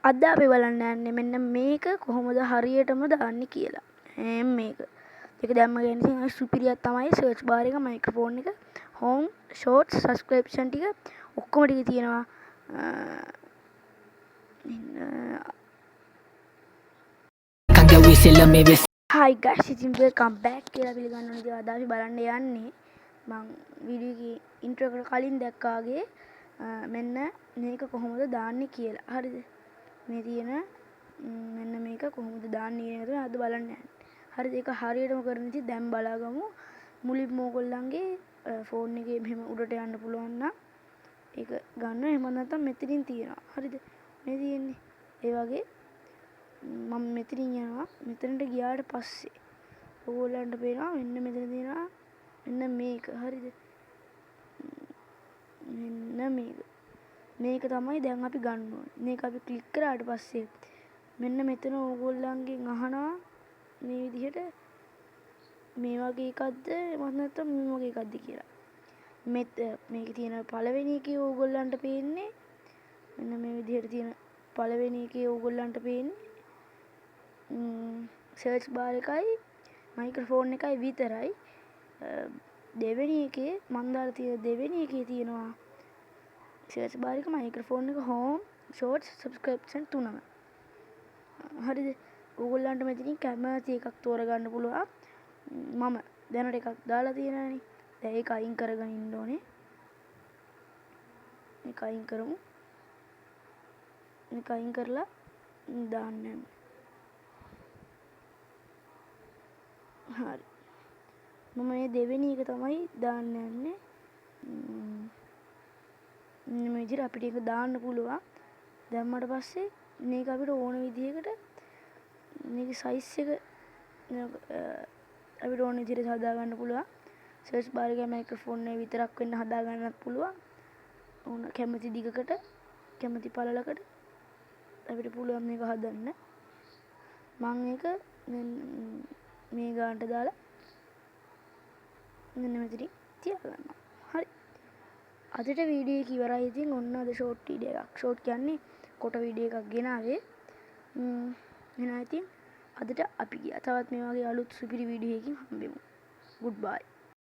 අද අපි බලන්න යන්නේ මෙන්න මේක කොහොමද හරියටම දාන්නේ කියලා. මේක. ඒක දැම්ම ගියන් ඉතින් සුපිරියක් තමයි සර්ච් බාර් එක, මයික්‍රොෆෝන් එක, හෝම්, ෂෝට්ස්, සබ්ස්ක්‍රිප්ෂන් ටික ඔක්කොම ටික තියෙනවා. Hi guys, ඉතින් welcome back කියලා පිළිගන්න ඕනේ. ඉතින් අද අපි බලන්න යන්නේ මම වීඩියෝ එකේ ඉන්ට්‍රෝ එකට කලින් දැක්කාගේ මෙන්න මේක කොහොමද දාන්නේ කියලා. හරිද? මේ තියෙන මෙන්න මේක කොහොමද දාන්නේ කියන එක අද බලන්න යන්නේ. හරිද? ඒක හරියටම කරන ඉතින් දැන් බලාගමු. මුලින්ම ඕගොල්ලන්ගේ ෆෝන් එකේ මෙහෙම උඩට යන්න පුළුවන් නම් ඒක ගන්න. එහෙම නැත්නම් මෙතනින් තියෙනවා. හරිද? මේ තියෙන්නේ. ඒ වගේ මම මෙතනින් යනවා. මෙතනට ගියාට පස්සේ ඕගොල්ලන්ට පේනවා මෙන්න මෙතන තියෙනවා මෙන්න මේක. හරිද? මෙන්න මේක තමයි දැන් අපි ගන්න ඕනේ. මේක අපි ක්ලික් කරාට පස්සේ මෙන්න මෙතන ඕගොල්ලන්ගෙන් අහනවා මේ විදිහට මේ වගේ එකක්ද එහෙම නැත්නම් මේ වගේ එකක්ද කියලා. මේකේ තියෙන පළවෙනි එකේ ඕගොල්ලන්ට පේන්නේ මෙන්න මේ විදිහට තියෙන පළවෙනි එකේ ඕගොල්ලන්ට පේන්නේ සර්ච් බාර් එකයි මයික්‍රොෆෝන් එකයි විතරයි. දෙවෙනි එකේ මම දාලා තියෙන දෙවෙනි එකේ තියෙනවා සර්ච් බාර් එක, මයික්‍රොෆෝන් එක, හෝම්, ෂෝට්ස්, සබ්ස්ක්‍රිප්ෂන් තුනම. හරිද? ඕගොල්ලන්ට මෙතනින් කැමති එකක් තෝරගන්න පුළුවන්. මම දැනට එකක් දාලා තියෙනවානේ. දැන් ඒක අයින් කරගෙන ඉන්න ඕනේ. මේක අයින් කරමු. මේක අයින් කරලා දාන්න යන්න. හරි. මම මේ දෙවෙනි එක තමයි දාන්න යන්නේ. මේ විදිහට අපිට ඒක දාන්න පුළුවන්. දැම්මට පස්සේ මේක අපිට ඕන විදිහකට මේකේ සයිස් එක අපිට ඕන විදිහට හදා ගන්න පුළුවන්. සර්ච් බාර් එකේ මයික්‍රොෆෝන් එක විතරක් වෙන්න හදා ගන්නත් පුළුවන්. ඕන කැමති දිගකට, කැමති පළලකට අපිට පුළුවන් මේක හදන්න. මම ඒක මේ ගානට දාලා මෙන්න මෙතනින් තියාගන්නවා. හරි. අදට වීඩියෝ එක ඉවරයි. ඉතින් ඔන්න අද ෂෝට් වීඩියෝ එකක්. ෂෝට් කියන්නේ කොට වීඩියෝ එකක් ගෙනාවේ. එහෙනම් ඉතින් අදට අපි ගියා. තවත් මේ වගේ අලුත් සුපිරි වීඩියෝ එකකින් හම්බෙමු. Goodbye.